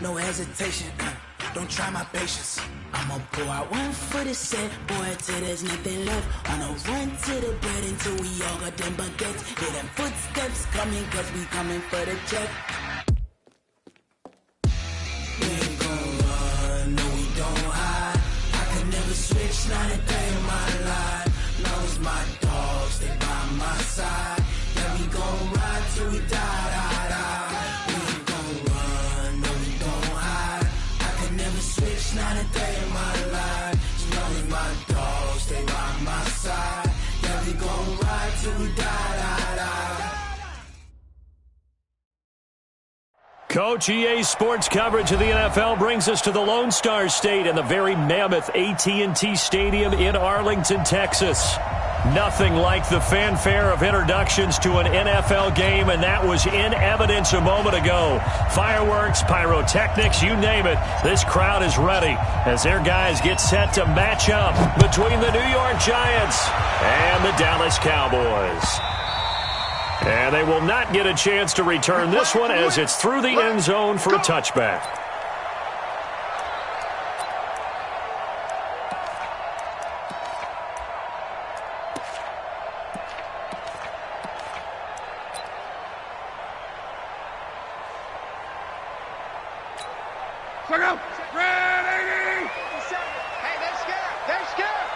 no hesitation. Don't try my patience. I'ma pour out one for the set, boy, till there's nothing left. On a run to the bread until we all got them baguettes. Hear them footsteps coming, cause we coming for the check. We ain't gon' run, no we don't hide. I could never switch, not a day in my life. Long as my dogs, stay by my side. Yeah, we gon' ride till we die, die, die. We ain't gon' run, no we don't hide. I could never switch, not a day in my life. As long as my dogs, stay by my side. Yeah, we gon' ride till we die, die, die. Coach, EA Sports coverage of the NFL brings us to the Lone Star State and the very mammoth AT&T Stadium in Arlington, Texas. Nothing like the fanfare of introductions to an NFL game, and that was in evidence a moment ago. Fireworks, pyrotechnics, you name it. This crowd is ready as their guys get set to match up between the New York Giants and the Dallas Cowboys. And they will not get a chance to return this one as it's through the end zone for a touchback. Check out. Red 80. Hey, they're scared. They're scared.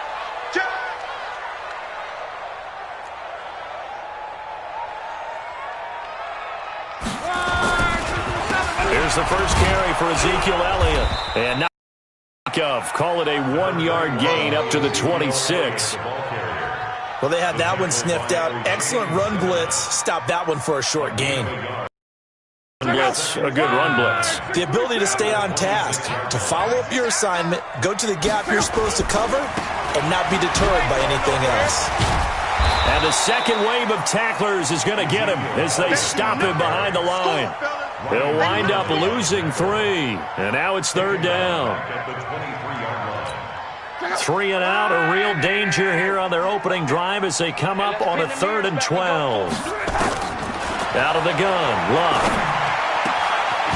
Here's the first carry for Ezekiel Elliott. And knock off. Call it a 1-yard gain up to the 26. Well, they had that one sniffed out. Excellent run blitz. Stop that one for a short gain. Blitz, a good run blitz. The ability to stay on task, to follow up your assignment, go to the gap you're supposed to cover, and not be deterred by anything else. And the second wave of tacklers is going to get him as they stop him behind the line. They'll wind up losing 3, and now it's third down. 3 and out, a real danger here on their opening drive as they come up on a 3rd and 12. Out of the gun, Love.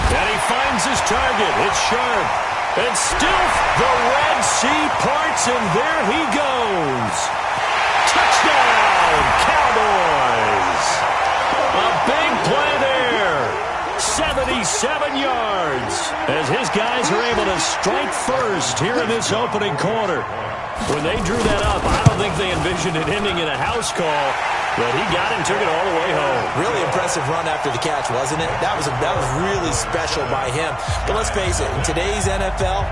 And he finds his target. It's sharp. And still the Red Sea parts, and there he goes. Touchdown, Cowboys. A big play there. 77 yards as his guys are able to strike first here in this opening quarter. When they drew that up, I don't think they envisioned it ending in a house call, but he got it and took it all the way home. Really impressive run after the catch, wasn't it? That was really special by him. But let's face it, in today's NFL,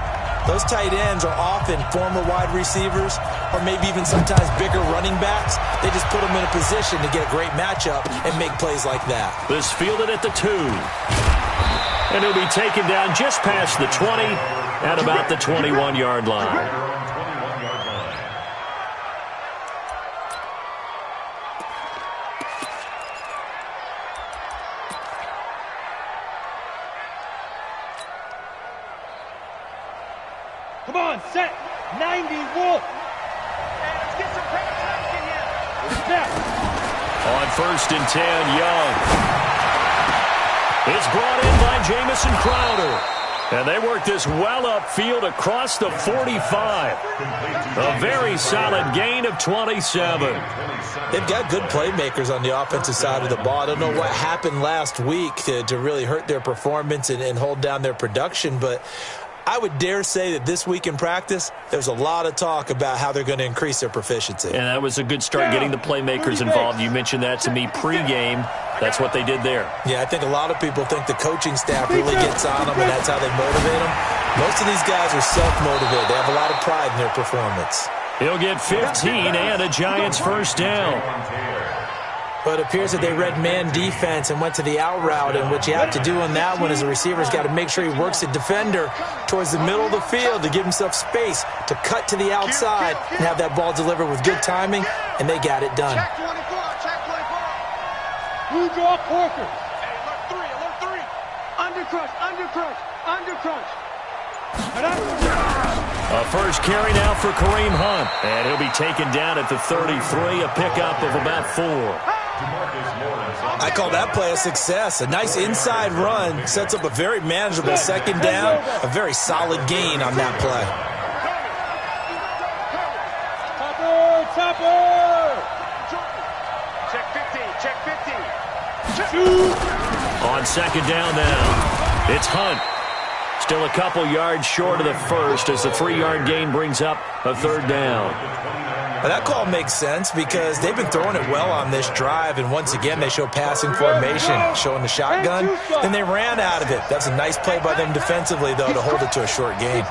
those tight ends are often former wide receivers or maybe even sometimes bigger running backs. They just put them in a position to get a great matchup and make plays like that. This fielded at the 2. And he'll be taken down just past the 20 at about the 21-yard line. Come on, set. 90, Wolf. Hey, let's get some penetration here. Step. On 1st and 10, Young. It's brought in by Jamison Crowder. And they work this well upfield across the 45. A very solid gain of 27. They've got good playmakers on the offensive side of the ball. I don't know what happened last week to really hurt their performance and hold down their production, but I would dare say that this week in practice, there's a lot of talk about how they're going to increase their proficiency. And that was a good start getting the playmakers involved. You mentioned that to me pregame. That's what they did there. Yeah, I think a lot of people think the coaching staff really gets on them, and that's how they motivate them. Most of these guys are self-motivated. They have a lot of pride in their performance. He'll get 15 and a Giants first down. But it appears that they read man defense and went to the out route, and what you have to do on that one is the receiver's got to make sure he works the defender towards the middle of the field to give himself space to cut to the outside and have that ball delivered with good timing, and they got it done. Check 24, check 24. Blue draw Porker. Hey, alert 3. Undercrush, undercrush, undercrush. A first carry now for Kareem Hunt, and he'll be taken down at the 33, a pickup of about 4. I call that play a success. A nice inside run sets up a very manageable second down, a very solid gain on that play. Topper! Check 50, check 50. On second down now, it's Hunt. Still a couple yards short of the first as the 3-yard gain brings up a third down. Well, that call makes sense because they've been throwing it well on this drive, and once again they show passing formation, showing the shotgun. Then they ran out of it. That's a nice play by them defensively, though, to hold it to a short gain.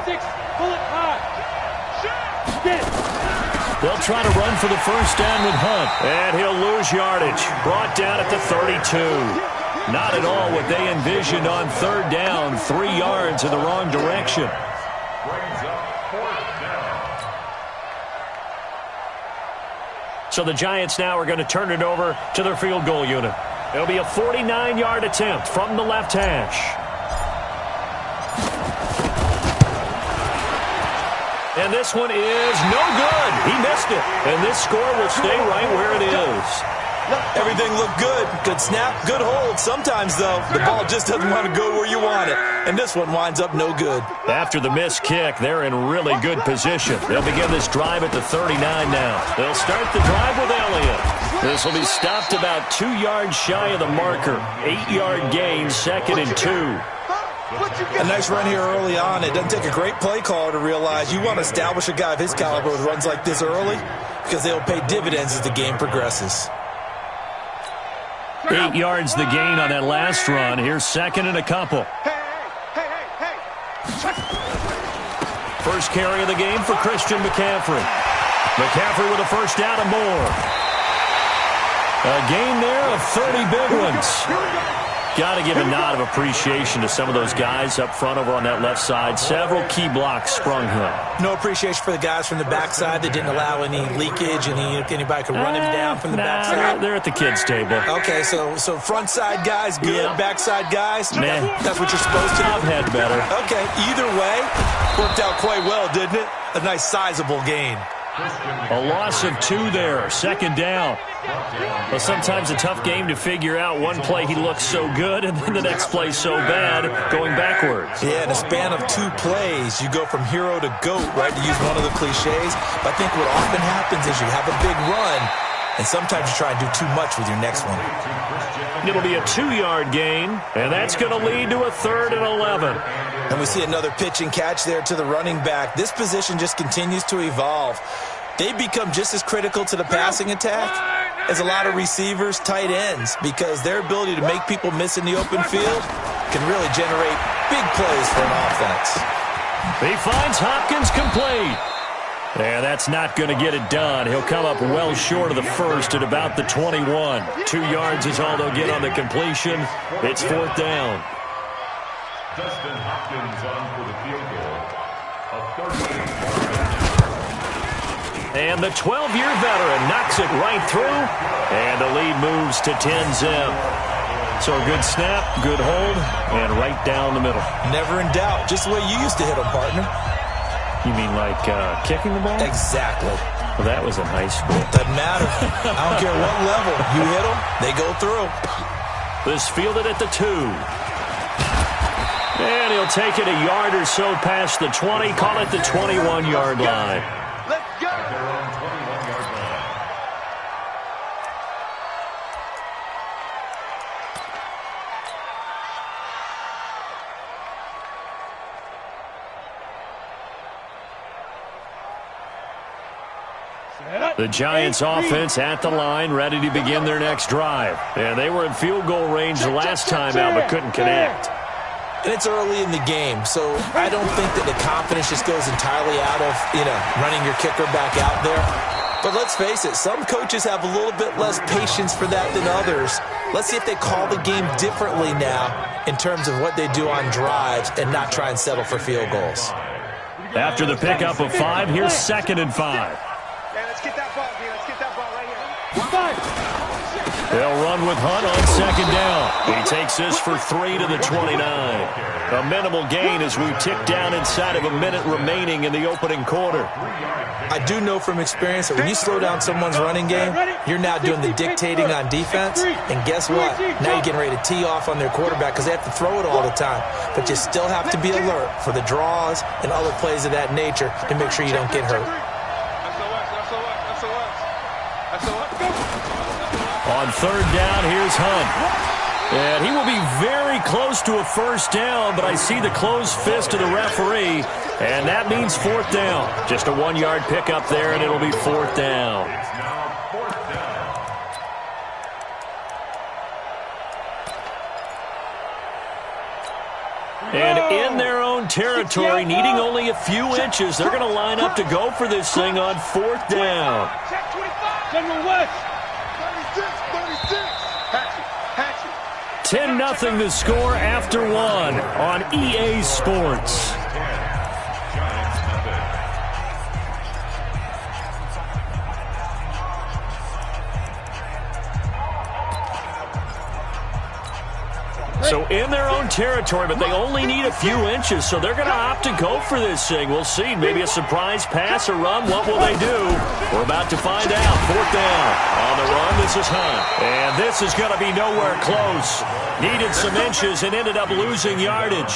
They'll try to run for the first down with Hunt, and he'll lose yardage. Brought down at the 32. Not at all what they envisioned on third down. 3 yards in the wrong direction. So the Giants now are going to turn it over to their field goal unit. It'll be a 49-yard attempt from the left hash. And this one is no good. He missed it. And this score will stay right where it is. Everything looked good. Good snap, good hold. Sometimes, though, the ball just doesn't want to go where you want it. And this one winds up no good. After the missed kick, they're in really good position. They'll begin this drive at the 39 now. They'll start the drive with Elliott. This will be stopped about 2 yards shy of the marker. 8-yard gain, 2nd and 2. A nice run here early on. It doesn't take a great play caller to realize you want to establish a guy of his caliber with runs like this early because they'll pay dividends as the game progresses. 8 yards the gain on that last run. Here's 2nd and a couple. First carry of the game for Christian McCaffrey. McCaffrey with a first down and more. A gain there of 30 big ones. Got to give a nod of appreciation to some of those guys up front over on that left side. Several key blocks sprung him. No appreciation for the guys from the backside that didn't allow any leakage, and anybody could run him down from the backside. They're at the kids' table. Okay, so front side guys good, backside guys, that's what you're supposed to do. I've had better. Okay, either way, worked out quite well, didn't it? A nice sizable gain. A loss of 2 there, 2nd down. Well, sometimes a tough game to figure out. One play he looks so good, and then the next play so bad, going backwards. Yeah, in a span of 2 plays, you go from hero to GOAT, right, to use one of the cliches. But I think what often happens is you have a big run, and sometimes you try and do too much with your next one. It'll be a 2-yard gain, and that's going to lead to a 3rd and 11. And we see another pitch and catch there to the running back. This position just continues to evolve. They become just as critical to the passing attack as a lot of receivers, tight ends, because their ability to make people miss in the open field can really generate big plays for an offense. He finds Hopkins complete. Yeah, that's not going to get it done. He'll come up well short of the first at about the 21. 2 yards is all they'll get on the completion. It's 4th down. Dustin Hopkins on for the field goal. And the 12-year veteran knocks it right through, and the lead moves to 10-zip. So a good snap, good hold, and right down the middle. Never in doubt. Just the way you used to hit them, partner. You mean like kicking the ball? Exactly. Well, that was in high school. Doesn't matter. I don't care what level. You hit them, they go through. This fielded at the 2. And he'll take it a yard or so past the 20, call it the 21-yard line. Let's go! The Giants offense at the line, ready to begin their next drive. And they were in field goal range the last time out, but couldn't connect. And it's early in the game, so I don't think that the confidence just goes entirely out of, running your kicker back out there. But let's face it, some coaches have a little bit less patience for that than others. Let's see if they call the game differently now in terms of what they do on drives and not try and settle for field goals. After the pickup of 5, here's 2nd and 5. Hey, let's get that ball here. Let's get that ball right here. They'll run with Hunt on second down. He takes this for 3 to the 29. A minimal gain as we tick down inside of a minute remaining in the opening quarter. I do know from experience that when you slow down someone's running game, you're now doing the dictating on defense. And guess what? Now you're getting ready to tee off on their quarterback because they have to throw it all the time. But you still have to be alert for the draws and other plays of that nature to make sure you don't get hurt. On third down, here's Hunt. And he will be very close to a first down, but I see the closed fist of the referee, and that means fourth down. Just a 1-yard pickup there, and it'll be fourth down. And in their own territory, needing only a few inches, they're going to line up to go for this thing on fourth down. 10-0 the score after 1 on EA Sports. So in their own territory, but they only need a few inches, so they're going to opt to go for this thing. We'll see. Maybe a surprise pass or run. What will they do? We're about to find out. Fourth down. On the run, this is Hunt. And this is going to be nowhere close. Needed some inches and ended up losing yardage.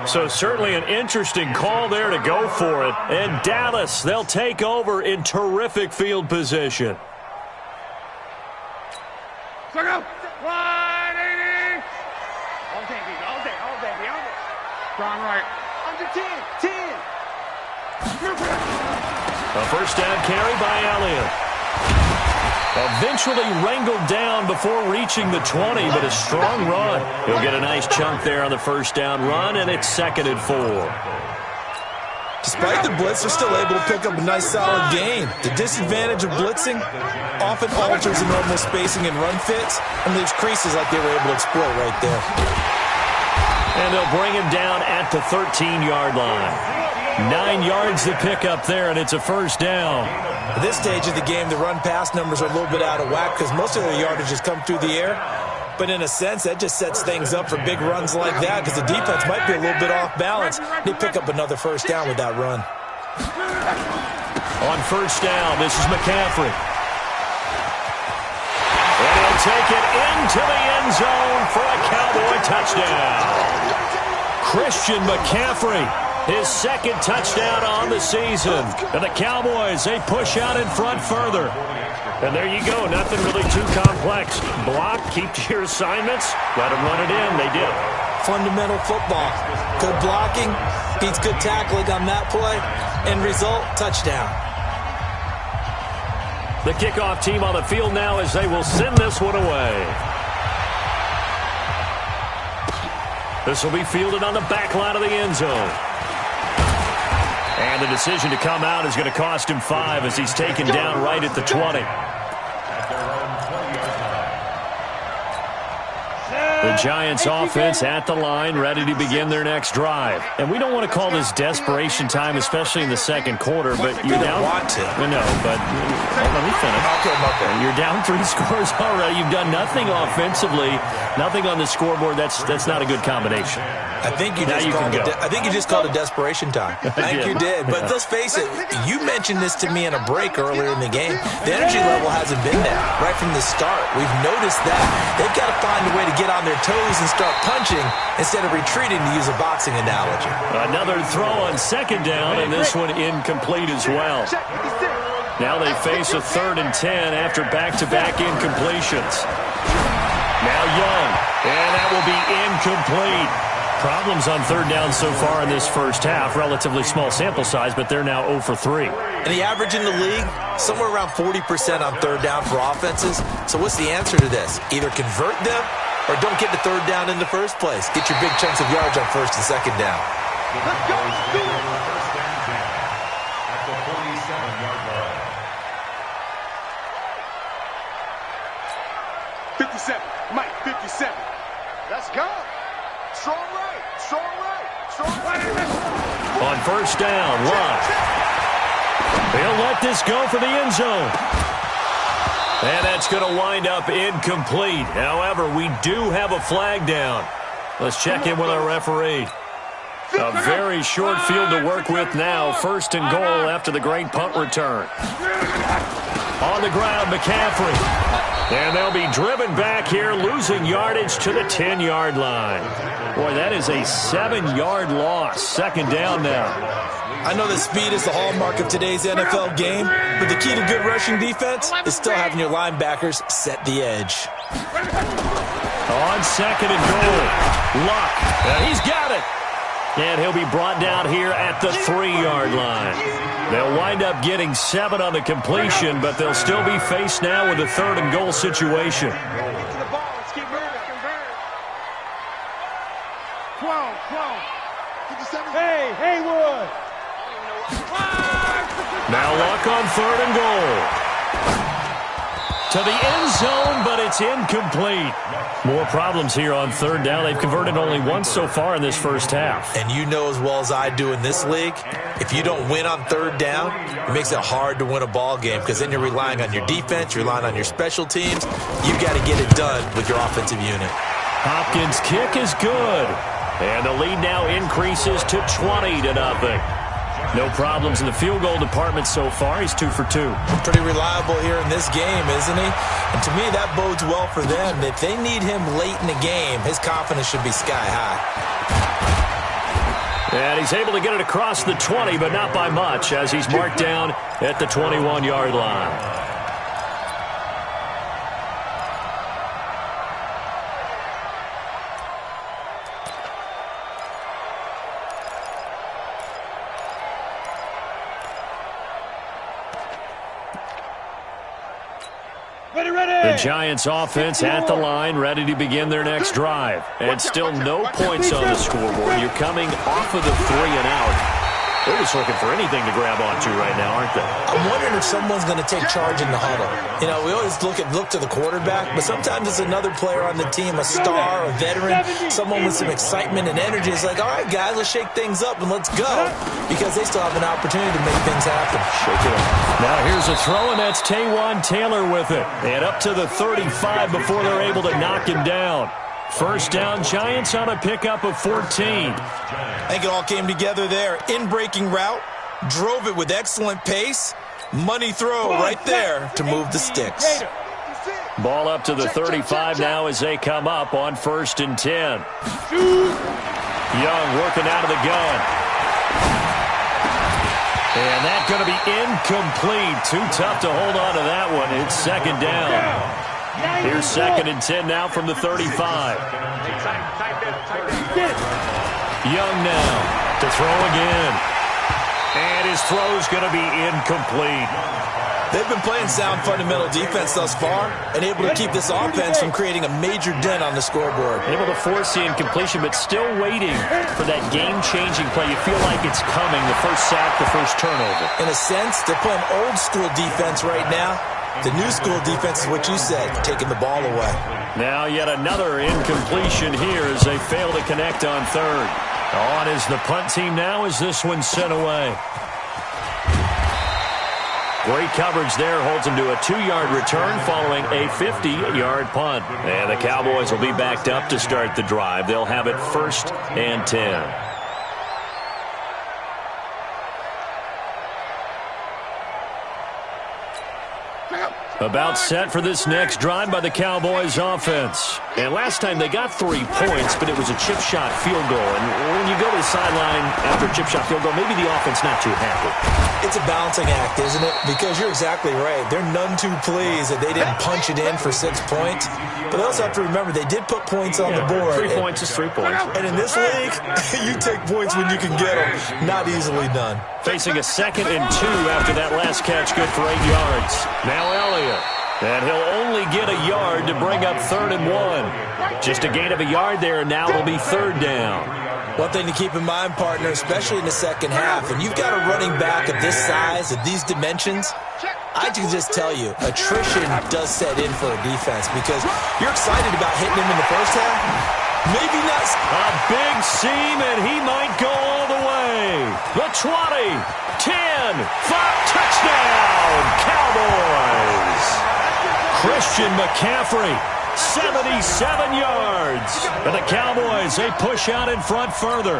So certainly an interesting call there to go for it. And Dallas, they'll take over in terrific field position. Check out. 180. All day. Strong right. Under 10. A first down carry by Elliott. Eventually wrangled down before reaching the 20, but a strong run. He'll get a nice chunk there on the first down run, and it's 2nd and 4. Despite the blitz, they're still able to pick up a nice solid gain. The disadvantage of blitzing often alters the normal spacing and run fits and leaves creases like they were able to exploit right there. And they'll bring him down at the 13-yard line. 9 yards to pick up there, and it's a first down. At this stage of the game, the run-pass numbers are a little bit out of whack because most of their yardage has come through the air. But in a sense, that just sets things up for big runs like that because the defense might be a little bit off balance. They pick up another first down with that run. On first down, this is McCaffrey. And he'll take it into the end zone for a Cowboy touchdown. Christian McCaffrey, his 2nd touchdown on the season. And the Cowboys, they push out in front further. And there you go, nothing really too complex. Block, keep to your assignments, let them run it in. They did. Fundamental football. Good blocking, beats good tackling on that play. End result, touchdown. The kickoff team on the field now as they will send this one away. This will be fielded on the back line of the end zone. And the decision to come out is going to cost him 5 as he's taken down right at the 20. The Giants offense at the line, ready to begin their next drive. And we don't want to call this desperation time, especially in the second quarter, but you're down. Want to. No, but let me finish. Okay. You're down 3 scores already. You've done nothing offensively, nothing on the scoreboard. That's not a good combination. I think you just called it desperation time. I think you did. But let's face it, you mentioned this to me in a break earlier in the game. The energy level hasn't been there right from the start. We've noticed that. They've got to find a way to get on their toes and start punching instead of retreating, to use a boxing analogy. Another throw on 2nd down, and this one incomplete as well. Now they face a 3rd and 10 after back-to-back incompletions. Now Young, and that will be incomplete. Problems on 3rd down so far in this first half. Relatively small sample size, but they're now 0 for 3. And the average in the league, somewhere around 40% on 3rd down for offenses. So what's the answer to this? Either convert them or don't get the 3rd down in the first place. Get your big chunks of yards on 1st and 2nd down. Let's go. At the 47-yard line. 57. Mike, 57. Let's go. Strong right. On first down, Love. He'll let this go for the end zone. And that's going to wind up incomplete. However, we do have a flag down. Let's check in with our referee. A very short field to work with now. 1st and goal after the great punt return. On the ground, McCaffrey. And they'll be driven back here, losing yardage to the 10-yard line. Boy, that is a 7-yard loss. 2nd down now. I know that speed is the hallmark of today's NFL game, but the key to good rushing defense is still having your linebackers set the edge. On 2nd and goal, Luck. He's got it. And he'll be brought down here at the 3-yard line. They'll wind up getting 7 on the completion, but they'll still be faced now with a 3rd and goal situation. 12. Hey, Haywood. Now Luck on 3rd and goal. To the end zone, but it's incomplete. More problems here on 3rd down. They've converted only once so far in this first half. And you know as well as I do in this league, if you don't win on 3rd down, it makes it hard to win a ball game because then you're relying on your defense, you're relying on your special teams. You've got to get it done with your offensive unit. Hopkins' kick is good. And the lead now increases to 20-0. No problems in the field goal department so far. He's 2 for 2. Pretty reliable here in this game, isn't he? And to me, that bodes well for them. If they need him late in the game, his confidence should be sky high. And he's able to get it across the 20, but not by much, as he's marked down at the 21-yard line. The Giants offense at the line, ready to begin their next drive. And still no points on the scoreboard. You're coming off of the 3 and out. They're just looking for anything to grab onto right now, aren't they? I'm wondering if someone's going to take charge in the huddle. You know, we always look to the quarterback, but sometimes it's another player on the team, a star, a veteran, someone with some excitement and energy. It's like, all right, guys, let's shake things up and let's go, because they still have an opportunity to make things happen. Shake it up. Now here's a throw, and that's Taywan Taylor with it. And up to the 35 before they're able to knock him down. 1st down, Giants on a pickup of 14. I think it all came together there. In-breaking route, drove it with excellent pace. Money throw right there to move the sticks. Ball up to the 35 now as they come up on 1st and 10. Young working out of the gun. And that's going to be incomplete. Too tough to hold on to that one. It's 2nd down. Here's 2nd and 10 now from the 35. Young now to throw again. And his throw's going to be incomplete. They've been playing sound fundamental defense thus far and able to keep this offense from creating a major dent on the scoreboard. Able to force the incompletion, but still waiting for that game-changing play. You feel like it's coming, the first sack, the first turnover. In a sense, they're playing old-school defense right now. The new school defense is what you said, taking the ball away. Now yet another incompletion here as they fail to connect on 3rd. On is the punt team now as this one's sent away. Great coverage there, holds him to a 2-yard return following a 50-yard punt. And the Cowboys will be backed up to start the drive. They'll have it 1st and 10. About set for this next drive by the Cowboys offense. And last time they got 3 points, but it was a chip shot field goal. And when you go to the sideline after a chip shot field goal, maybe the offense not too happy. It's a balancing act, isn't it? Because you're exactly right. They're none too pleased that they didn't punch it in for 6 points. But they also have to remember they did put points on the board. 3 points is 3 points. And in this league, you take points when you can get them. Not easily done. Facing a 2nd and 2 after that last catch, good for 8 yards. Now Elliott. And he'll only get a yard to bring up 3rd and 1. Just a gain of a yard there, and now it'll be 3rd down. One thing to keep in mind, partner, especially in the second half, and you've got a running back of this size, of these dimensions, I can just tell you, attrition does set in for a defense because you're excited about hitting him in the first half. Maybe not. A big seam, and he might go all the way. The 20, 10, 5, touchdown, Cowboys. Christian McCaffrey, 77 yards. And the Cowboys, they push out in front further.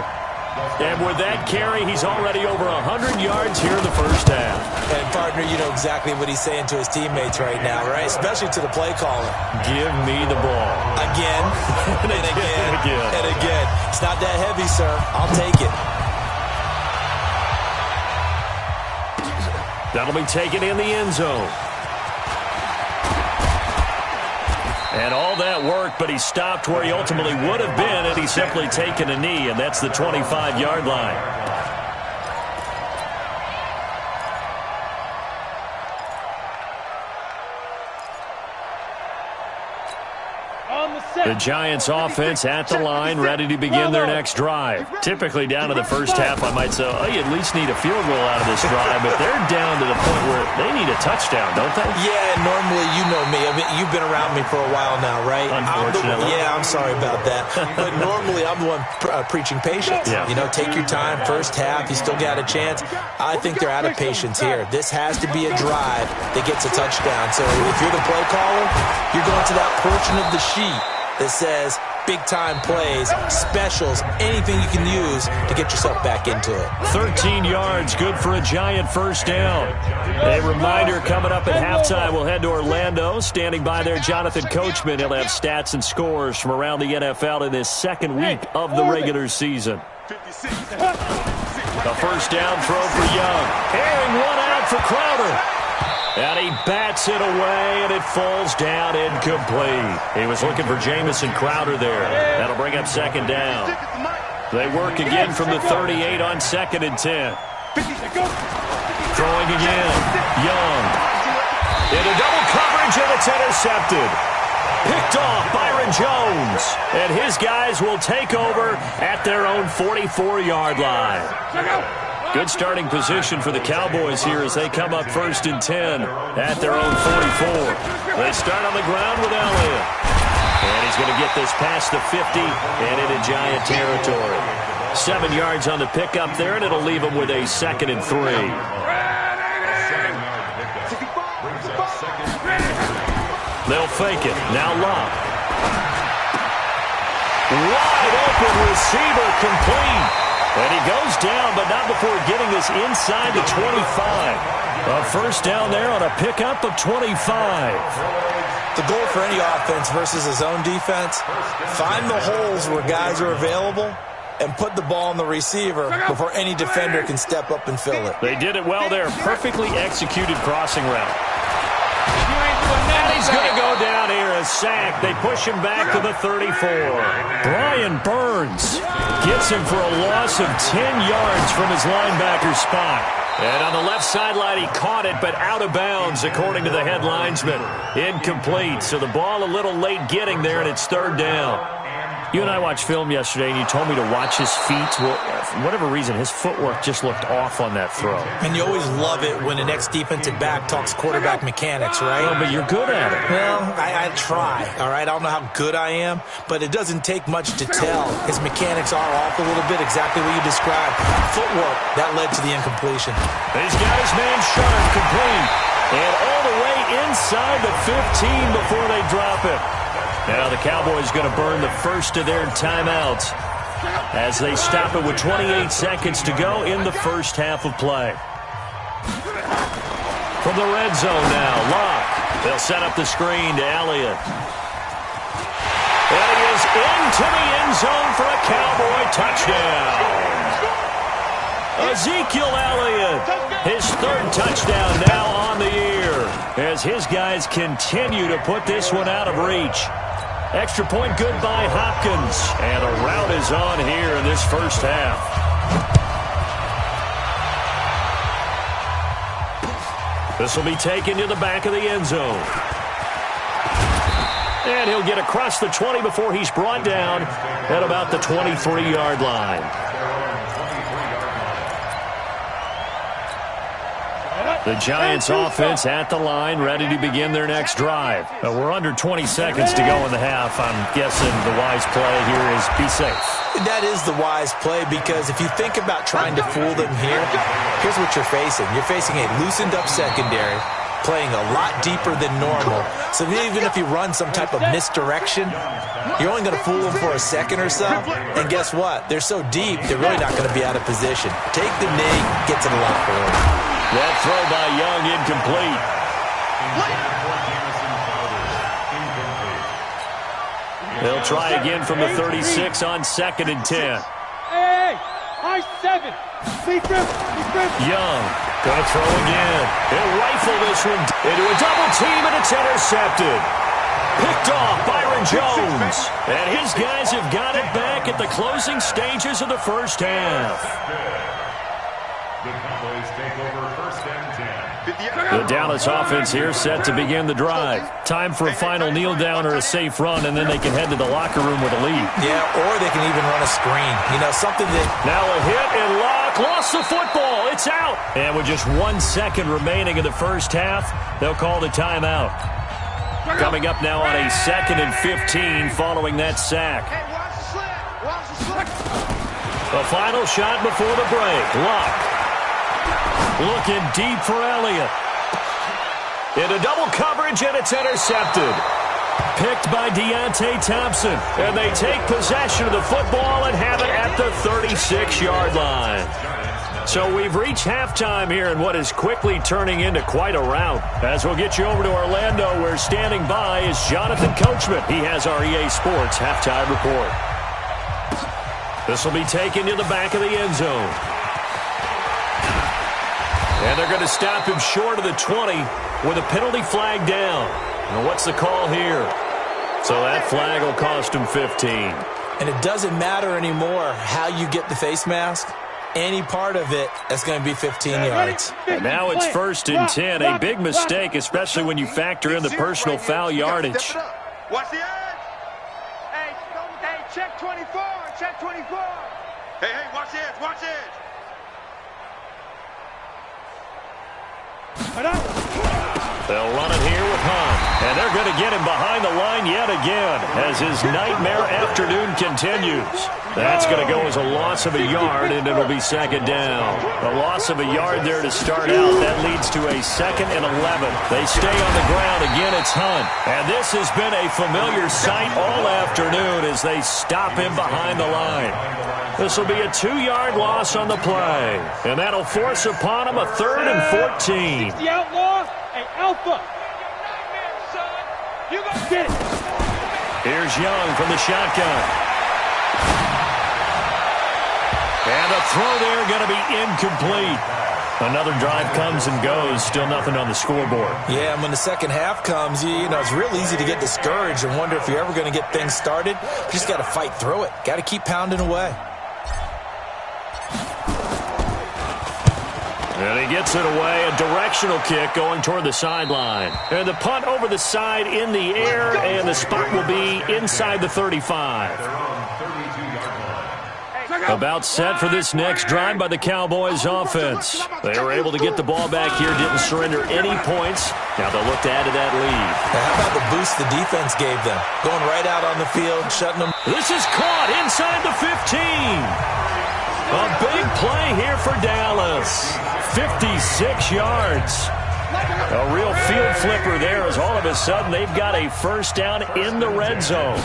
And with that carry, he's already over 100 yards here in the first half. And, partner, you know exactly what he's saying to his teammates right now, right? Especially to the play caller. Give me the ball. Again, and again, and again. It's not that heavy, sir. I'll take it. That'll be taken in the end zone. And all that work, but he stopped where he ultimately would have been had he simply taken a knee, and that's the 25-yard line. The Giants offense at the line, ready to begin their next drive. Typically down to the first half, I might say, oh, you at least need a field goal out of this drive, but they're down to the point where they need a touchdown, don't they? Yeah, normally, you know me. I mean, you've been around me for a while now, right? Unfortunately. I'm sorry about that. But normally, I'm the one preaching patience. Yeah. You know, take your time. First half, you still got a chance. I think they're out of patience here. This has to be a drive that gets a touchdown. So if you're the play caller, you're going to that portion of the sheet that says big-time plays, specials, anything you can use to get yourself back into it. 13 yards, good for a Giant first down. A reminder, coming up at halftime, we'll head to Orlando. Standing by there, Jonathan Coachman. He'll have stats and scores from around the NFL in this second week of the regular season. The first down throw for Young. Airing one out for Crowder. And he bats it away, and it falls down incomplete. He was looking for Jamison Crowder there. That'll bring up second down. They work again from the 38 on 2nd and 10. Throwing again. Young. Into double coverage, and it's intercepted. Picked off Byron Jones. And his guys will take over at their own 44-yard line. Good starting position for the Cowboys here as they come up 1st and 10 at their own 44. They start on the ground with Elliott. And he's going to get this past the 50 and into Giant territory. 7 yards on the pickup there, and it'll leave him with a 2nd and 3. They'll fake it. Now Locke. Wide open receiver, complete. And he goes down, but not before getting this inside the 25. A first down there on a pickup of 25. The goal for any offense versus his own defense, find the holes where guys are available and put the ball on the receiver before any defender can step up and fill it. They did it well there. Perfectly executed crossing route. And he's going to go down here, a sack. They push him back to the 34. Brian Burns gets him for a loss of 10 yards from his linebacker spot. And on the left sideline, he caught it, but out of bounds, according to the head linesman. Incomplete, so the ball a little late getting there, and it's 3rd down. You and I watched film yesterday, and you told me to watch his feet. Well, for whatever reason, his footwork just looked off on that throw. And you always love it when the next defensive back talks quarterback mechanics, right? Well, but you're good at it. Well, I try, all right? I don't know how good I am, but it doesn't take much to tell. His mechanics are off a little bit, exactly what you described. Footwork, that led to the incompletion. He's got his man Sharp complete. And all the way inside the 15 before they drop it. Now the Cowboys going to burn the first of their timeouts as they stop it with 28 seconds to go in the first half of play. From the red zone now, Locke. They'll set up the screen to Elliott. And he is into the end zone for a Cowboy touchdown. Ezekiel Elliott, his 3rd touchdown now on the year as his guys continue to put this one out of reach. Extra point good by Hopkins. And a rout is on here in this first half. This will be taken to the back of the end zone. And he'll get across the 20 before he's brought down at about the 23-yard line. The Giants offense at the line, ready to begin their next drive. We're under 20 seconds to go in the half. I'm guessing the wise play here is be safe. That is the wise play, because if you think about trying to fool them here, here's what you're facing. You're facing a loosened up secondary, playing a lot deeper than normal. So even if you run some type of misdirection, you're only going to fool them for a second or so. And guess what? They're so deep, they're really not going to be out of position. Take the knee, get to the locker room. That throw by Young incomplete. They'll try again from the 36 on 2nd and 10. Hey, high 7. Young gonna throw again. He'll rifle this one into a double team, and it's intercepted. Picked off Byron Jones. And his guys have got it back at the closing stages of the first half. The Cowboys take over 1st and 10. The Dallas offense here set to begin the drive. Time for a final kneel down or a safe run, and then they can head to the locker room with a lead. Yeah, or they can even run a screen. You know, something that... Now a hit and lock. Lost the football. It's out. And with just 1 second remaining in the first half, they'll call the timeout. Coming up now on a 2nd and 15 following that sack. The final shot before the break. Luck. Looking deep for Elliott. Into double coverage, and it's intercepted. Picked by Deontay Thompson. And they take possession of the football and have it at the 36-yard line. So we've reached halftime here in what is quickly turning into quite a rout. As we'll get you over to Orlando, where standing by is Jonathan Coachman. He has our EA Sports halftime report. This will be taken to the back of the end zone. And they're going to stop him short of the 20 with a penalty flag down. And what's the call here? So that flag will cost him 15. And it doesn't matter anymore how you get the face mask. Any part of it is going to be 15 yards. And now it's 1st and 10. A big mistake, especially when you factor in the personal foul yardage. Watch the edge. Hey, check 24. Check 24. Hey, watch the edge. Watch the edge. They'll run it here with Hunt. And they're going to get him behind the line yet again as his nightmare afternoon continues. That's going to go as a loss of a yard, and it'll be 2nd down. A loss of a yard there to start out. That leads to a 2nd and 11. They stay on the ground. Again, it's Hunt. And this has been a familiar sight all afternoon as they stop him behind the line. This will be a 2-yard loss on the play. And that'll force upon him a 3rd and 14. The outlaw, hey, Alpha. You go get it. Here's Young from the shotgun. And the throw there going to be incomplete. Another drive comes and goes. Still nothing on the scoreboard. Yeah, and when the second half comes, you know, it's real easy to get discouraged and wonder if you're ever going to get things started. You just got to fight through it. Got to keep pounding away. And he gets it away. A directional kick going toward the sideline. And the punt over the side in the air, and the spot will be inside the 35. About set for this next drive by the Cowboys offense. They were able to get the ball back here, didn't surrender any points. Now they'll look to add to that lead. Now how about the boost the defense gave them? Going right out on the field, shutting them. This is caught inside the 15. A big play here for Dallas. 56 yards. A real field flipper there as all of a sudden they've got a first down in the red zone.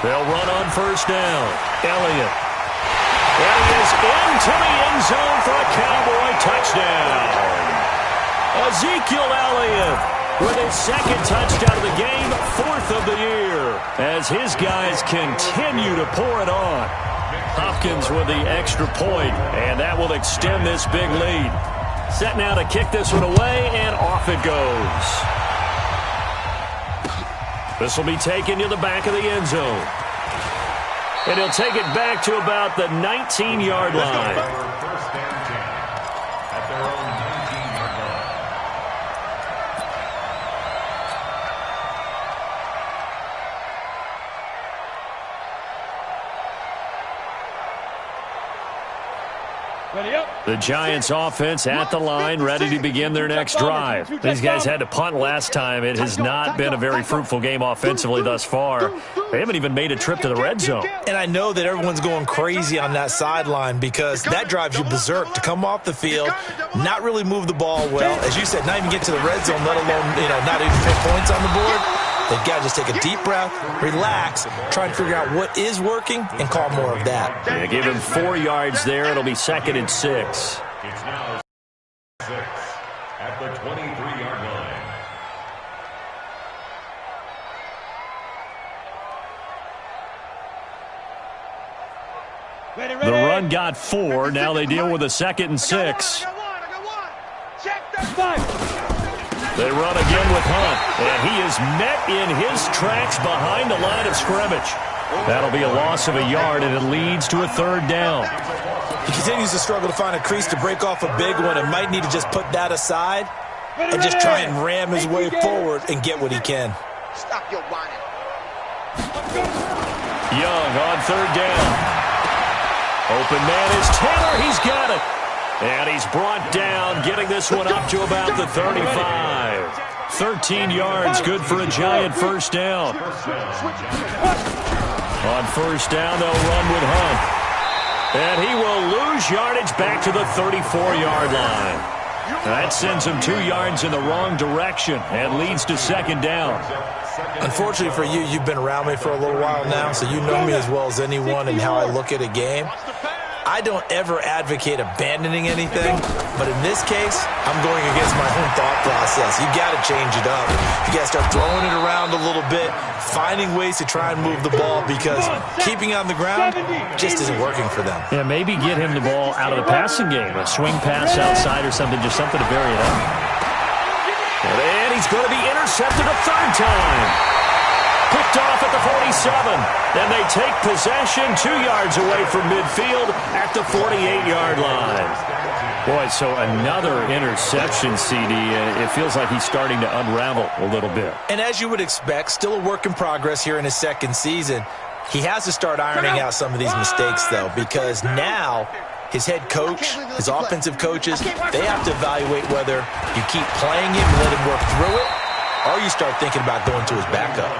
They'll run on first down. Elliott. And he is into the end zone for a Cowboy touchdown. Ezekiel Elliott with his 2nd touchdown of the game, 4th of the year, as his guys continue to pour it on. Hopkins with the extra point, and that will extend this big lead. Set now to kick this one away, and off it goes. This will be taken to the back of the end zone. And he'll take it back to about the 19-yard line. 1st and 10 at their own 19-yard line. The Giants offense at the line, ready to begin their next drive. These guys had to punt last time. It has not been a very fruitful game offensively thus far. They haven't even made a trip to the red zone. And I know that everyone's going crazy on that sideline because that drives you berserk to come off the field, not really move the ball well. As you said, not even get to the red zone, let alone, not even put points on the board. They've got to just take a deep breath, relax, try and figure out what is working, and call more of that. Yeah, give him 4 yards there. It'll be 2nd and 6. It's now 6 at the 23-yard line. The run got 4. Now they deal with a 2nd and 6. They run again with Hunt, and he is met in his tracks behind the line of scrimmage. That'll be a loss of a yard, and it leads to a 3rd down. He continues to struggle to find a crease to break off a big one and might need to just put that aside and just try and ram his way forward and get what he can. Stop your whining. Young on 3rd down. Open man is Taylor. He's got it. And he's brought down, getting this one up to about the 35. 13 yards, good for a Giant 1st down. On 1st down, they'll run with Hunt. And he will lose yardage back to the 34-yard line. That sends him 2 yards in the wrong direction and leads to 2nd down. Unfortunately for you, you've been around me for a little while now, so you know me as well as anyone and how I look at a game. I don't ever advocate abandoning anything, but in this case, I'm going against my own thought process. You got to change it up. You got to start throwing it around a little bit, finding ways to try and move the ball because keeping it on the ground just isn't working for them. Yeah, maybe get him the ball out of the passing game, a swing pass outside or something, just something to vary it up. And he's going to be intercepted a 3rd time. Picked off at the 47. Then they take possession 2 yards away from midfield at the 48-yard line. Boy, so another interception, CD. It feels like he's starting to unravel a little bit. And as you would expect, still a work in progress here in his 2nd season. He has to start ironing out some of these mistakes, though, because now his head coach, his offensive coaches, they have to evaluate whether you keep playing him and let him work through it, or you start thinking about going to his backup.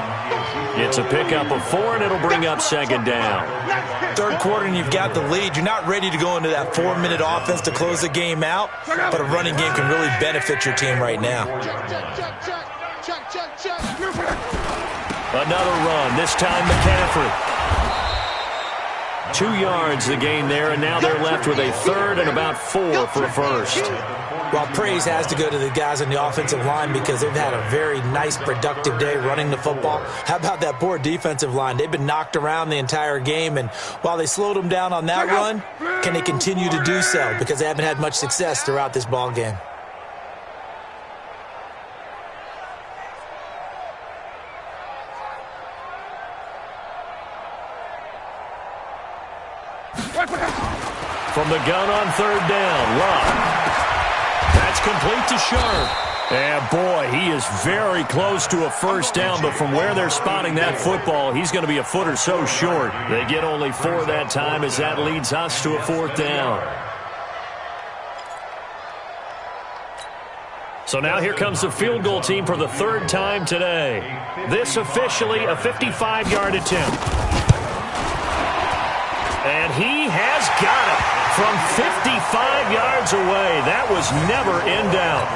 It's a pickup of 4, and it'll bring up 2nd down. 3rd quarter, and you've got the lead. You're not ready to go into that 4-minute offense to close the game out, but a running game can really benefit your team right now. Another run, this time McCaffrey. 2 yards the gain there, and now they're left with a 3rd and about 4 for a 1st. Well, praise has to go to the guys on the offensive line because they've had a very nice, productive day running the football. How about that poor defensive line? They've been knocked around the entire game, and while they slowed them down on that run, can they continue to do so? Because they haven't had much success throughout this ball game. From the gun on 3rd down, Love. That's complete to Sharp. And, boy, he is very close to a 1st down, but from where they're spotting that football, he's going to be a foot or so short. They get only 4 that time as that leads us to a 4th down. So now here comes the field goal team for the 3rd time today. This officially a 55-yard attempt. And he has got it from 55 yards away. That was never in doubt.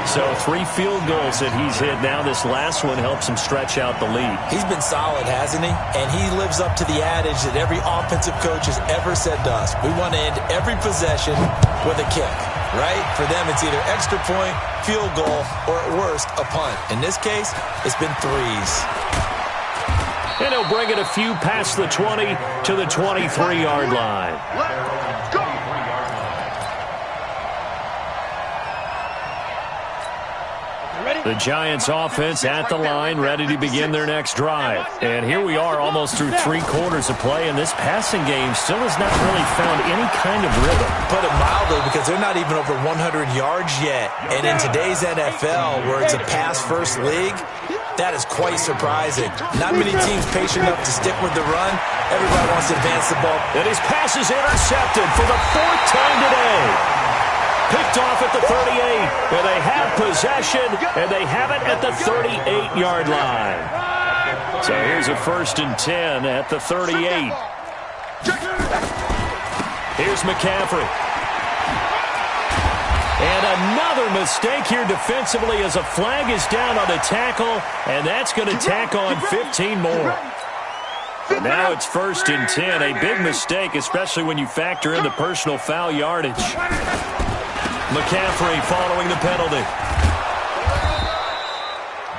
So 3 field goals that he's hit. Now this last one helps him stretch out the lead. He's been solid, hasn't he? And he lives up to the adage that every offensive coach has ever said to us. We want to end every possession with a kick, right? For them, it's either extra point, field goal, or at worst, a punt. In this case, it's been 3s. And he'll bring it a few past the 20 to the 23-yard line. Let's go. The Giants offense at the line, ready to begin their next drive. And here we are almost through 3 quarters of play, and this passing game still has not really found any kind of rhythm. Put it mildly, because they're not even over 100 yards yet. And in today's NFL, where it's a pass-first league, That is quite surprising. Not many teams patient enough to stick with the run. Everybody wants to advance the ball. And his pass is intercepted for the 4th time today. Picked off at the 38, and they have possession, and they have it at the 38-yard line. So here's a 1st and 10 at the 38. Here's McCaffrey. And another mistake here defensively as a flag is down on the tackle, and that's going to tack on 15 more. And now it's 1st and 10, a big mistake, especially when you factor in the personal foul yardage. McCaffrey following the penalty.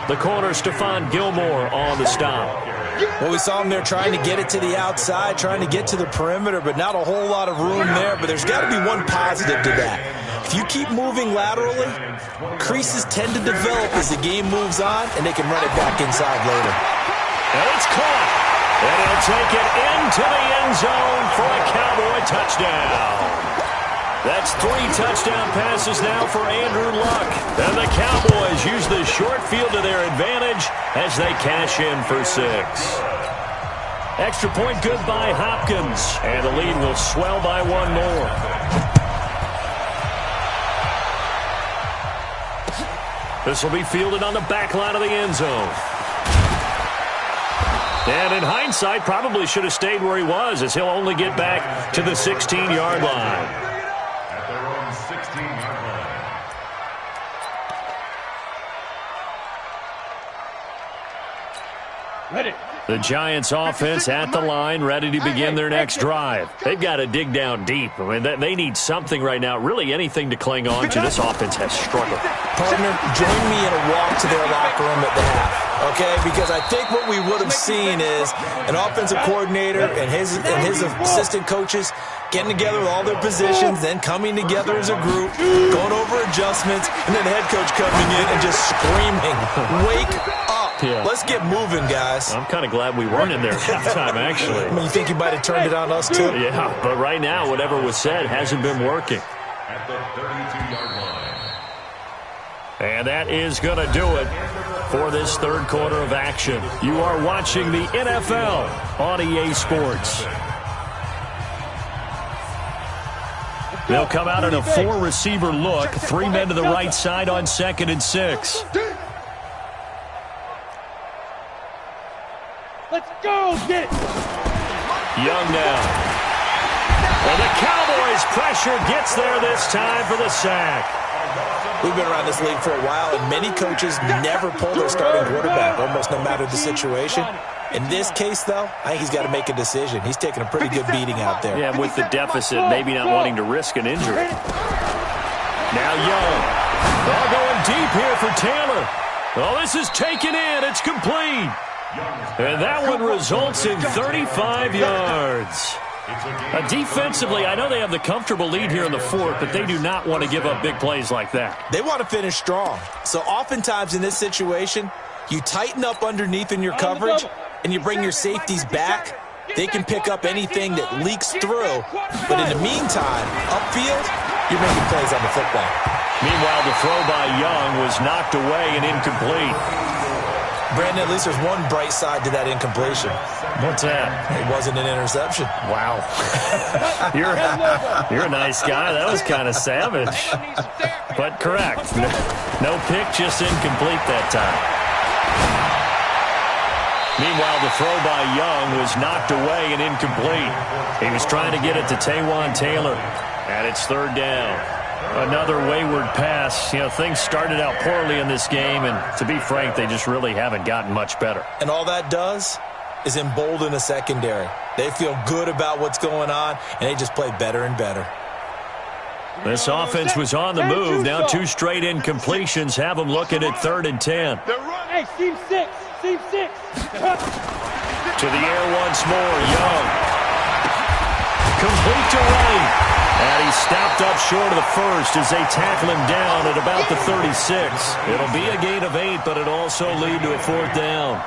The corner, Stephon Gilmore on the stop. Well, we saw him there trying to get it to the outside, trying to get to the perimeter, but not a whole lot of room there. But there's got to be one positive to that. If you keep moving laterally, creases tend to develop as the game moves on, and they can run it back inside later. And it's caught. And he'll take it into the end zone for a Cowboy touchdown. That's 3 touchdown passes now for Andrew Luck. And the Cowboys use the short field to their advantage as they cash in for 6. Extra point good by Hopkins. And the lead will swell by 1 more. This will be fielded on the back line of the end zone. And in hindsight, probably should have stayed where he was, as he'll only get back to the 16-yard line. Ready. The Giants offense at the line, ready to begin their next drive. They've got to dig down deep. I mean, they need something right now, really anything to cling on to. This offense has struggled. Partner, join me in a walk to their locker room at the half, okay? Because I think what we would have seen is an offensive coordinator and his assistant coaches getting together with all their positions, then coming together as a group, going over adjustments, and then the head coach coming in and just screaming, "Wake up. Yeah. Let's get moving, guys." I'm kind of glad we weren't in there at halftime, actually. I mean, you think he might have turned it on us, too? Yeah, but right now, whatever was said hasn't been working. At the 32-yard line. And that is going to do it for this 3rd quarter of action. You are watching the NFL on EA Sports. They'll come out in a 4-receiver look. 3 men to the right side on 2nd and 6. Let's go, get it. Young now. And the Cowboys' pressure gets there this time for the sack. We've been around this league for a while, and many coaches never pull their starting quarterback, almost no matter the situation. In this case, though, I think he's got to make a decision. He's taking a pretty good beating out there. Yeah, with the deficit, maybe not wanting to risk an injury. Now Young. They're going deep here for Taylor. Oh, this is taken in. It's complete. And that one results in 35 yards. Defensively, I know they have the comfortable lead here in the 4th, but they do not want to give up big plays like that. They want to finish strong. So oftentimes in this situation, you tighten up underneath in your coverage, and you bring your safeties back. They can pick up anything that leaks through. But in the meantime, upfield, you're making plays on the football. Meanwhile, the throw by Young was knocked away and incomplete. Brandon, at least there's one bright side to that incompletion. What's that? It wasn't an interception. Wow. You're a nice guy. That was kind of savage. But correct. No pick, just incomplete that time. Meanwhile, the throw by Young was knocked away and incomplete. He was trying to get it to Taywan Taylor. And it's 3rd down. Another wayward pass. You know, things started out poorly in this game, and to be frank, they just really haven't gotten much better. And all that does is embolden the secondary. They feel good about what's going on, and they just play better and better. This offense was on the move. Now 2 straight incompletions have them looking at 3rd and 10. Hey, team 6. Team 6. To the air once more. Young. Complete to right. And he stopped up short of the 1st as they tackle him down at about the 36. It'll be a gain of 8, but it'll also lead to a 4th down.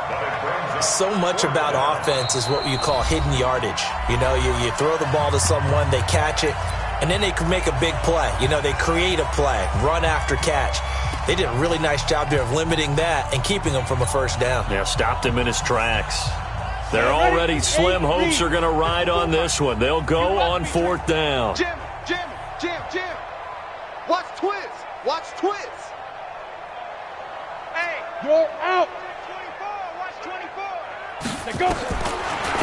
So much about offense is what you call hidden yardage. You know, you throw the ball to someone, they catch it, and then they can make a big play. You know, they create a play, run after catch. They did a really nice job there of limiting that and keeping him from a first down. Yeah, stopped him in his tracks. They're already slim hopes are going to ride on this one. They'll go on 4th down. Jim. Watch Twiz. Watch Twiz. Hey, you're out. 24. Watch 24. They go.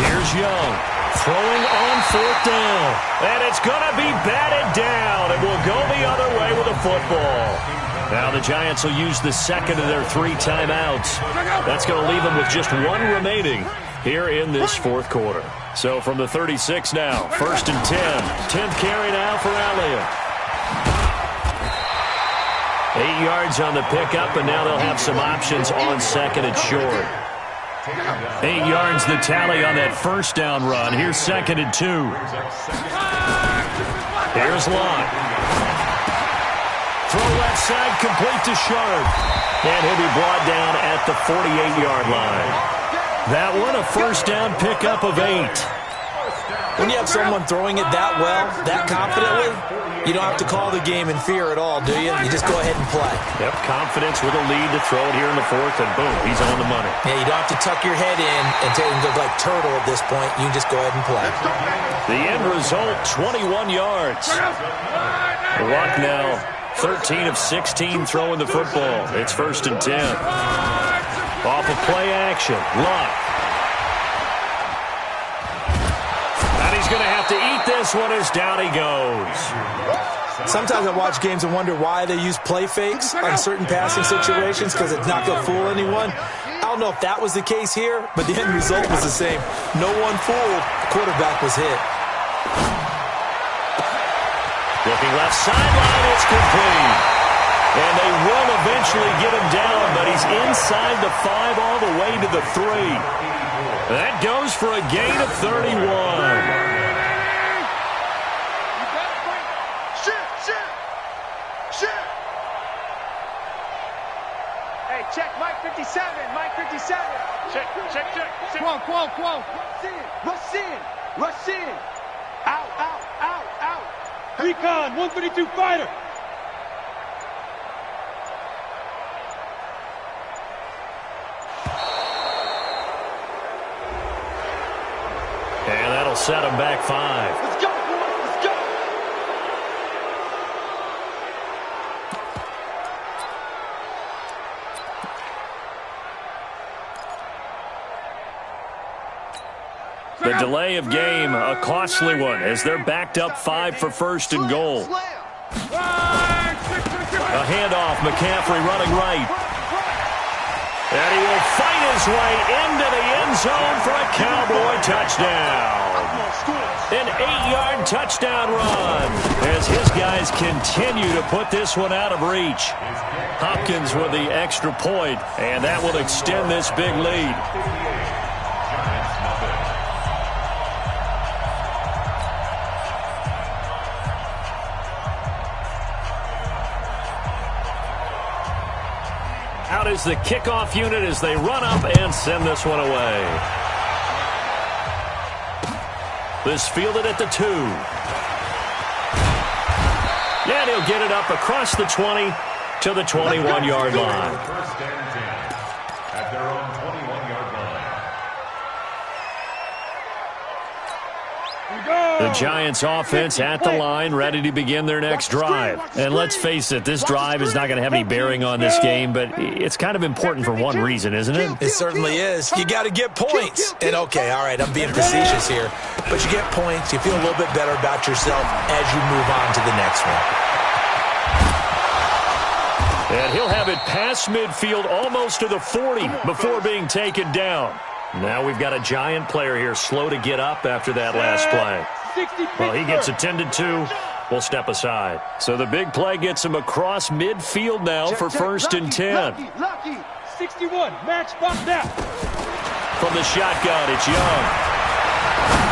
Here's Young throwing on 4th down. And it's going to be batted down. It will go the other way with a football. Now the Giants will use the second of their 3 timeouts. That's going to leave them with just 1 remaining here in this 4th quarter. So from the 36 now, 1st and 10. 10th carry now for Elliott. 8 yards on the pickup, and now they'll have some options on 2nd and short. 8 yards the tally on that first down run. Here's 2nd and 2. Here's Locke. Throw left side, complete to Sharp. And he'll be brought down at the 48-yard line. That one, a first down pickup of 8. When you have someone throwing it that well, that confidently, you don't have to call the game in fear at all, do you? You just go ahead and play. Yep, confidence with a lead to throw it here in the 4th, and boom, he's on the money. Yeah, you don't have to tuck your head in and look like turtle at this point. You just go ahead and play. The end result, 21 yards. Luck now, 13 of 16 throwing the football. It's 1st and 10. Off of play action, Luck. And he's going to have to eat this one as down he goes. Sometimes I watch games and wonder why they use play fakes on certain passing situations because it's not going to fool anyone. I don't know if that was the case here, but the end result was the same. No one fooled. The quarterback was hit. Looking left sideline, it's complete. And they will eventually get him down, but he's inside the 5 all the way to the 3. That goes for a gain of 31. Hey, check Mike 57. Mike 57. Check. Quo. Rush in. Out. Recon, 132 fighter. And that'll set him back 5. Let's go, boys. Let's go. The delay of game, a costly one, as they're backed up 5 for 1st and goal. A handoff, McCaffrey running right. And he will fight his way into the end zone for a Cowboy touchdown. An 8-yard touchdown run as his guys continue to put this one out of reach. Hopkins with the extra point, and that will extend this big lead. Out is the kickoff unit as they run up and send this one away. This fielded at the 2. And he'll get it up across the 20 to the 21-yard line. First and 10 at their own 21-yard line. The Giants offense at the line, ready to begin their next drive. And let's face it, this drive is not going to have any bearing on this game, but it's kind of important for one reason, isn't it? It certainly is. You got to get points. And okay, all right, I'm being facetious here, but you get points, you feel a little bit better about yourself as you move on to the next one. And he'll have it past midfield almost to the 40 before being taken down. Now we've got a Giant player here slow to get up after that last play. Well, he gets attended to. We'll step aside. So the big play gets him across midfield now for 1st and 10. Lucky. 61. Match box out. From the shotgun, it's Young.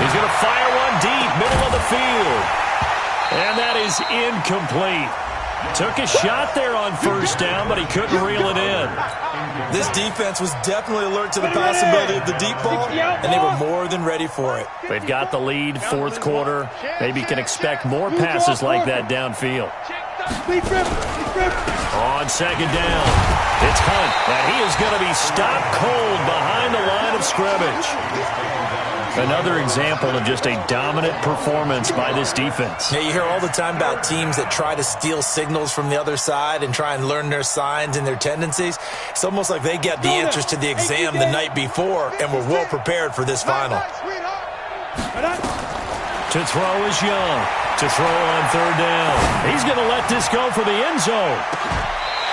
He's going to fire one deep, middle of the field. And that is incomplete. Took a shot there on first down, but he couldn't reel it in. This defense was definitely alert to the possibility of the deep ball, and they were more than ready for it. They've got the lead, fourth quarter. Maybe you can expect more passes like that downfield. On second down, it's Hunt, and he is going to be stopped cold behind the line of scrimmage. Another example of just a dominant performance by this defense. Yeah, you hear all the time about teams that try to steal signals from the other side and try and learn their signs and their tendencies. It's almost like they get the answers to the exam the night before and were well prepared for this final. To throw is Young. To throw on third down. He's going to let this go for the end zone.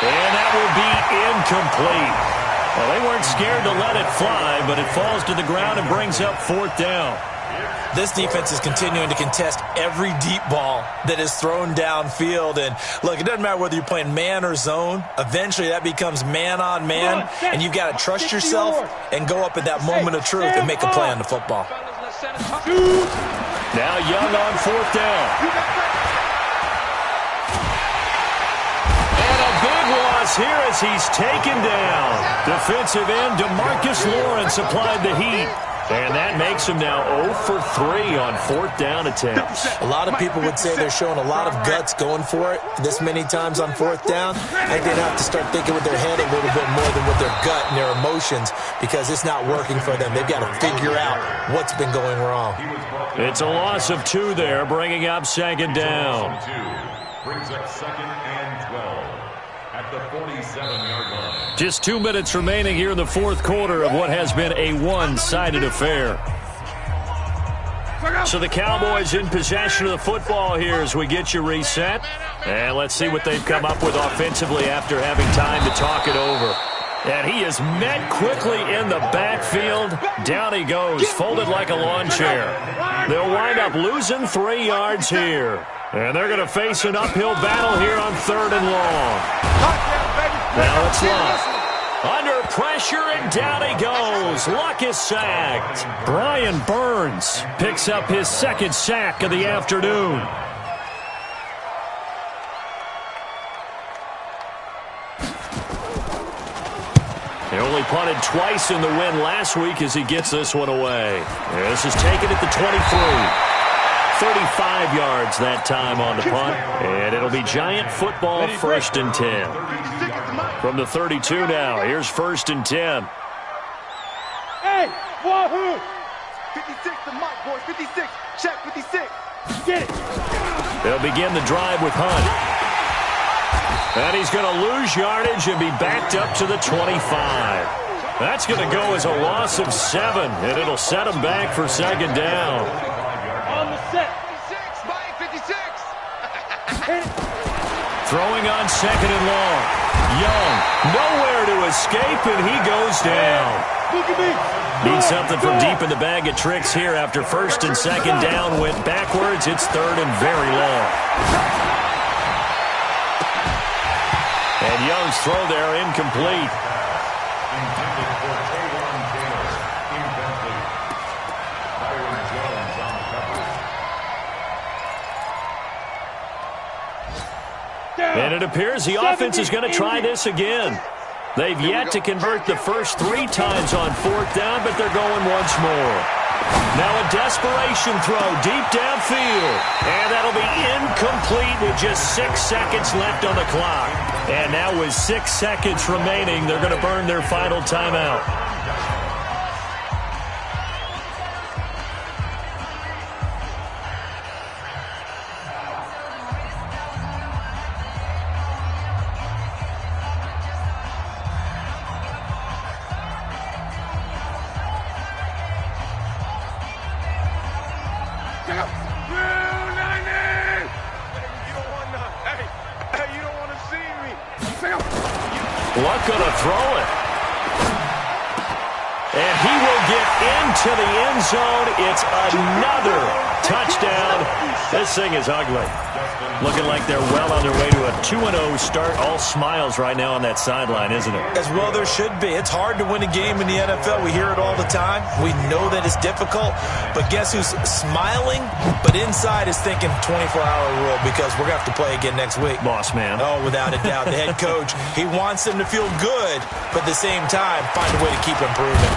And that will be incomplete. Well, they weren't scared to let it fly, but it falls to the ground and brings up fourth down. This defense is continuing to contest every deep ball that is thrown downfield. And, look, it doesn't matter whether you're playing man or zone. Eventually, that becomes man on man, and you've got to trust yourself and go up at that moment of truth and make a play on the football. Now Young on fourth down. And a big loss here as he's taken down. Defensive end DeMarcus Lawrence applied the heat. And that makes him now 0 for 3 on fourth down attempts. A lot of people would say they're showing a lot of guts going for it this many times on fourth down. I think they'd have to start thinking with their head a little bit more than with their gut and their emotions, because it's not working for them. They've got to figure out what's been going wrong. It's a loss of 2 there, bringing up second down. Brings up second and 12 at the 47-yard line. Just 2 minutes remaining here in the fourth quarter of what has been a one-sided affair. So the Cowboys in possession of the football here as we get you reset. And let's see what they've come up with offensively after having time to talk it over. And he is met quickly in the backfield. Down he goes, folded like a lawn chair. They'll wind up losing 3 yards here. And they're going to face an uphill battle here on third and long. Now it's Luck. Under pressure, and down he goes. Luck is sacked. Brian Burns picks up his second sack of the afternoon. He only punted twice in the win last week as he gets this one away. This is taken at the 23. 35 yards that time on the punt, and it'll be Giant football, first and 10. From the 32 now, here's first and 10. Hey, wahoo! 56 to Mike, boys, 56. Check 56. Get it. They'll begin the drive with Hunt. And he's going to lose yardage and be backed up to the 25. That's going to go as a loss of 7, and it'll set him back for second down. On the set. 56, Mike, 56. Throwing on second and long. Young, nowhere to escape, and he goes down. Look at me. Need something from deep in the bag of tricks here after first and second down went backwards. It's third and very long. And Young's throw there incomplete. Intended for Taylor Taylor. Incomplete. Byron Jones on the coverage. And it appears the offense is going to try this again. They've yet to convert the first 3 times on fourth down, but they're going once more. Now a desperation throw deep downfield. And that'll be incomplete with just 6 seconds left on the clock. And now with 6 seconds remaining, they're going to burn their final timeout. Luck going to throw it. And he will get into the end zone. It's another touchdown. This thing is ugly. Looking like they're well on their way to a 2-0 start. All smiles right now on that sideline, isn't it? As well there should be. It's hard to win a game in the NFL. We hear it all the time. We know that it's difficult. But guess who's smiling? But inside is thinking 24-hour rule because we're going to have to play again next week. Boss man. Oh, without a doubt. The head coach, he wants them to feel good, but at the same time, find a way to keep improving.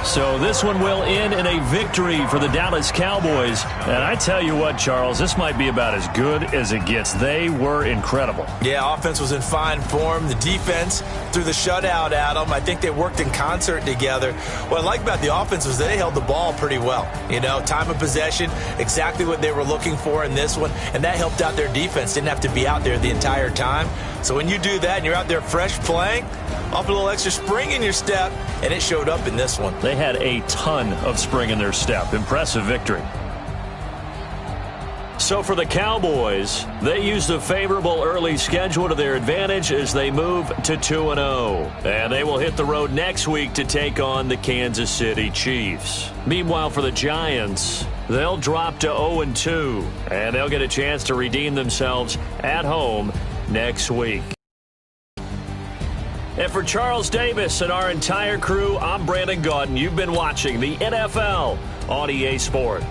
So this one will end in a victory for the Dallas Cowboys. And I tell you what, Charles, this might be about as good as it gets. They were incredible. Yeah, offense was in fine form. The defense threw the shutout at them. I think they worked in concert together. What I like about the offense was they held the ball pretty well. You know, time of possession, exactly what they were looking for in this one. And that helped out their defense. Didn't have to be out there the entire time. So when you do that and you're out there fresh playing, off a little extra spring in your step, and it showed up in this one. They had a ton of spring in their step. Impressive victory. So for the Cowboys, they used a favorable early schedule to their advantage as they move to 2-0. And they will hit the road next week to take on the Kansas City Chiefs. Meanwhile, for the Giants, they'll drop to 0-2, and they'll get a chance to redeem themselves at home next week. And for Charles Davis and our entire crew, I'm Brandon Gaudin. You've been watching the NFL on EA Sport.